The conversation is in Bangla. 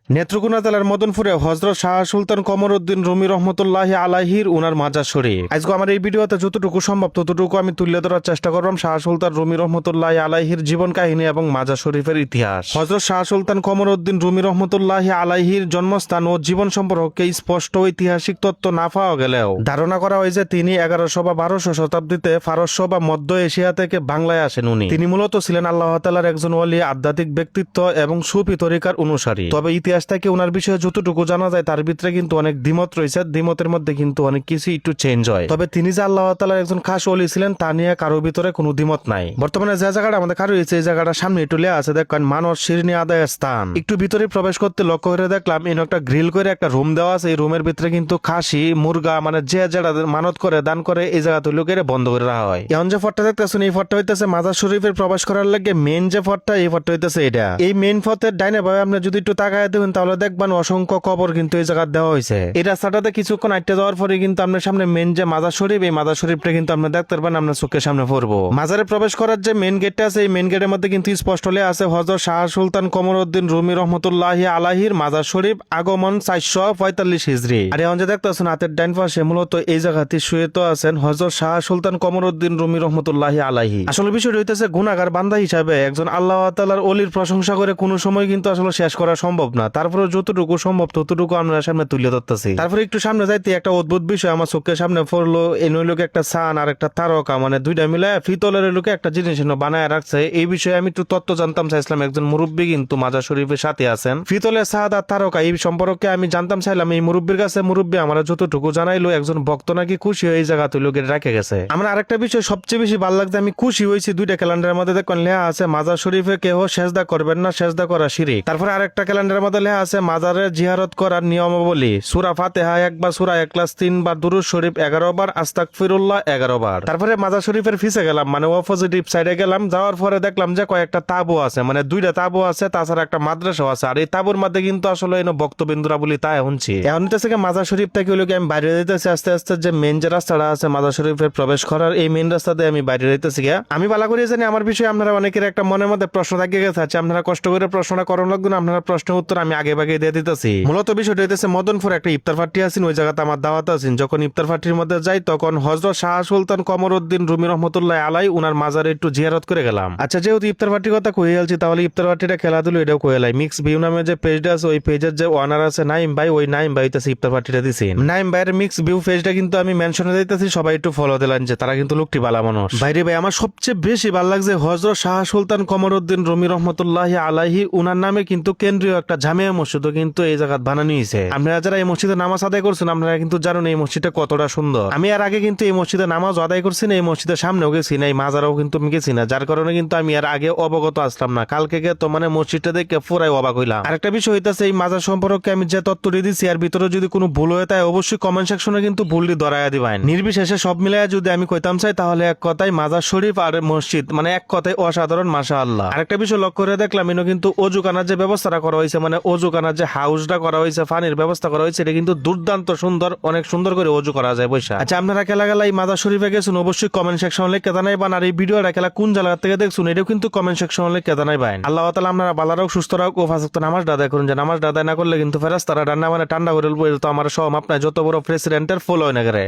নেত্রকোনা জেলার মদনপুরে হযরত শাহ সুলতান কমরউদ্দিন রুমি রহমতুল্লাহি আলাইহির উনার মাজার শরীফ। আজকে আমার এই ভিডিওতে যতটুকু সম্ভব ততটুকু আমি তুলে ধরার চেষ্টা করলাম শাহ সুলতান রুমি রহমতুল্লাহি আলাইহির জীবন কাহিনী এবং মাজার শরীফের ইতিহাস। হযরত শাহ সুলতান কমরউদ্দিন রুমি রহমতুল্লাহি আলাইহির জন্মস্থান ও জীবন সম্পর্কে স্পষ্ট ঐতিহাসিক তথ্য না পাওয়া গেলেও ধারণা করা হয় যে তিনি 1100 বা 1200 শতাব্দীতে ফারস্য বা মধ্য এশিয়া থেকে বাংলায় আসেন। তিনি মূলত ছিলেন আল্লাহ তাআলার একজন ওলি, আধ্যাত্মিক ব্যক্তিত্ব এবং সুফি তরিকার অনুসারী। তবে ইতিহাস থেকে ওনার বিষয়ে যতটুকু জানা যায় তার ভিতরে কিন্তু অনেক দ্বিমত রয়েছে। দ্বিমতের মধ্যে কিন্তু অনেক কিছু একটু চেঞ্জ হয়। তবে তিনি যে আল্লাহ তাআলার একজন খাস ওলি ছিলেন তা নিয়ে কারোর ভিতরে কোনো দ্বিমত নাই। বর্তমানে যে জায়গাটা আমাদের কারো রয়েছে এই জায়গাটা সামনে একটু লেয়া আছে, দেখেন মানব শিরনি আদায়ের স্থান। একটু ভিতরে প্রবেশ করতে লক্ষ্য করে দেখলাম এনে একটা গ্রিল করে একটা রুম দেওয়া আছে। এই রুমের ভিতরে কিন্তু খাসি মুরগা মানে যে যেটা মানত করে দান করে এই জায়গা তুলে করে বন্ধ করে রাখা হয়। এখন যে ফটটা দেখতেছেন এই ফটটা হইতেছে মাজার শরীফের প্রবেশ করার লাগে মেন যে ফটটা, এই ফটটা হইতেছে এটা। এই মেন ফটের ডাইনে ভাবে আপনি যদি একটু তাকায় দেবেন তাহলে দেখবেন অসংখ্য কবর কিন্তু এই জায়গা দেওয়া হয়েছে। এই রাস্তাটাতে কিছুক্ষণ আটকে যাওয়ার পরে কিন্তু আপনার সামনে মেন যে মাজার শরীফ, এই মাজার শরীফটা কিন্তু আপনি দেখতে পারবেন আপনার চোখের সামনে পড়বো। মাজারে প্রবেশ করার যে মেন গেটটা আছে এই মেন গেটের মধ্যে কিন্তু স্পষ্ট লেখা আছে হযরত শাহ সুলতান কমরউদ্দিন রুমি রহমতুল্লাহি আলাইহির মাজার শরীফ, আগমন 445 হিজরি। আর এখন যে দেখতেছেন হাতের ডাইন পাশে মূলত এই জায়গাতে শুয়ে তো আছেন হযরত শাহ সুলতান কমরউদ্দিন রুমি রহমতুল্লাহি আলাইহি। আসলে বিষয়টা হইতেছে গুনাহগার বান্দা হিসাবে একজন আল্লাহ তাআলার ওলির প্রশংসা করে কোনো সময় কিন্তু আসলে শেষ করা সম্ভব না। তারপরে যতটুকু সম্ভব ততটুকু আমরা সামনে তুলে ধরতেছি। তারপরে একটু সামনে যাইতে একটা অদ্ভুত বিষয় আমার চোখের সামনে পড়লো। এই নইলোকে একটা সান আর একটা তারকা মানে দুইটা মিলে ফিতলের লোকে একটা জিনিস বানায় রাখছে। এই বিষয়ে আমি একটু তথ্য জানতাম চাইছিলাম। একজন মুরব্বী কিন্তু মাজার শরীফের সাথে আছেন। ফিতলের সাদ আর তারকা এই সম্পর্কে আমি জানতাম চাইলাম এই মুরব্বীর কাছে। মুরব্বী আমার যতটুকু জানাইলো একজন ভক্ত নাকি খুশি হয়ে এই জায়গা তুলে রেখে গেছে। আমার আরেকটা বিষয় সবচেয়ে বেশি ভালো লাগছে, আমি খুশি হয়েছি দুইটা ক্যালেন্ডারের মধ্যে দেখবেন লেখা আছে মাজার শরীফে কেহ সেজদা করবেন না, সেজদা করা শিরিক। তারপরে আরেকটা ক্যালেন্ডারের মধ্যে লেখা আছে মাজারে জিয়ারত করার নিয়মাবলী, সূরা ফাতিহা 1 বার, সূরা ইখলাস 3 বার, দুরূদ শরীফ 11 বার, আস্তাগফিরুল্লাহ 11 বার। তারপরে মাজার শরীফের পিছে গেলাম মানে অপোজিট সাইডে গেলাম। যাওয়ার পরে দেখলাম যে কয়েকটা তাবু আছে, মানে দুইটা তাবু আছে, তাছাড়া একটা মাদ্রাসাও আছে। আর এই তাবুর মধ্যে কিন্তু আসলে ভক্তবিন্দুরা বলি তাই শুনছি। এখন থেকে মাজার শরীফ থেকে আমি বাইরে যেতেছি আস্তে আস্তে। যে মেন যে রাস্তাটা আছে মাজার শরীফের প্রবেশ করার এই মেন রাস্তাতে আমি বাইরে যেতেছি গিয়া। আমি ভালো করে জানি আমার বিষয়ে আপনারা অনেকের একটা মনের মধ্যে প্রশ্ন থাকিয়ে গেছে আছে, আপনারা কষ্ট করে প্রশ্নটা করার লাগবে না। আপনারা প্রশ্নের উত্তর আমি আগে ভাগে দিয়ে দিতেছি। মূলত বিষয়টা হইতেছে মদনপুর একটা ইফতার পার্টি আছেন, ওই জায়গাতে আমার দাওয়াত আছেন। যখন ইফতার পার্টির মধ্যে যাই তখন হযরত শাহ সুলতান কমরউদ্দিন রুমি রহমতুল্লাহ আলাই উনার মাজারে একটু জিয়ারত করে গেলাম। আচ্ছা, যেহেতু ইফতার পার্টির কথা কয়ে আলছি তাহলে ইফতার পার্টিটা খেলাধুলো এটাও কয়ে লাই। মিক্স ভিউ নামে যে পেজটা আছে ওই পেজের যে ওনার আছে নাইম ভাই, ওই নাইম ভাই হইতেছে ইফতার পার্টিটা দিছেন। নাইম ভাইয়ের মিক্স ভিউ পেজটা কিন্তু আমি মেনশনে দিতেছি, সবাই একটু ফলো দিলেন যে তারা কিন্তু লোকটি ভালো মানুষ। ভাইরে ভাই আমার সবচেয়ে বেশি ভালো লাগছে হযরত শাহ সুলতান কমরউদ্দিন রুমি রহমতুল্লাহ আলাইহি উনার নামে কিন্তু কেন্দ্রীয় একটা জামিয়া মসজিদও কিন্তু এই জায়গা বানানো হয়েছে। আপনারা যারা এই মসজিদে নামাজ আদায় করছেন আপনারা কিন্তু জানেন এই মসজিদটা কতটা সুন্দর। আমি আর আগে কিন্তু এই মসজিদে নামাজ আদায় করছি না, এই মসজিদের সামনেও গেছি না, এই মাজারেও কিন্তু আমি গেছি না, যার কারণে কিন্তু আমি আর আগে অবগত আসলাম না। কালকে তো মানে মসজিদটা দেখে পুরাই অবাক হইলাম। আরেকটা বিষয় হইতাছে এই মাজার সম্পর্কে আমি যে তথ্যটি দিচ্ছি এর ভিতরে যদি কোনো ভুল হয়ে থাকে অবশ্যই কমেন্ট সেকশনে কিন্তু ভুলটি ধরাইয়া দিবেন। নির্বিশেষে সব মিলাইয়া যদি আমি কইতাম চাই তাহলে এক কথায় মাজার শরীফ আর মসজিদ মানে এক কথায় অসাধারণ, মাশাআল্লাহ। আরেকটা বিষয় লক্ষ্য করে দেখলাম এনে কিন্তু অজুখানার যে ব্যবস্থাটা করা হয়েছে মানে অজুখানার যে হাউসটা করা হয়েছে, পানির ব্যবস্থা করা হয়েছে, এটা কিন্তু দুর্দান্ত সুন্দর, অনেক সুন্দর করে অজু করা যায় বৈশা। আচ্ছা, আপনারা খেলা এই মাজার শরীফে গেছেন অবশ্যই কমেন্ট সেকশনে লিখে জানাইবেন। আর এই ভিডিওটা খেলা কোন জায়গা থেকে দেখছেন এটাও কিন্তু কমেন্ট সেকশনে লিখে জানাইবেন। আল্লাহ তাআলা আপনারা ভালো রাখুন, সুস্থ রাখুন ও ফাঁসক্ত নামাজ আদায় করুন। যে নামাজ আদায় না করলে কিন্তু ফেরেশতারা ডান্না মানে ঠান্ডা করে বলবো। তো আমার সব আপনার যত বড় প্রেসিডেন্টের ফলো না করে।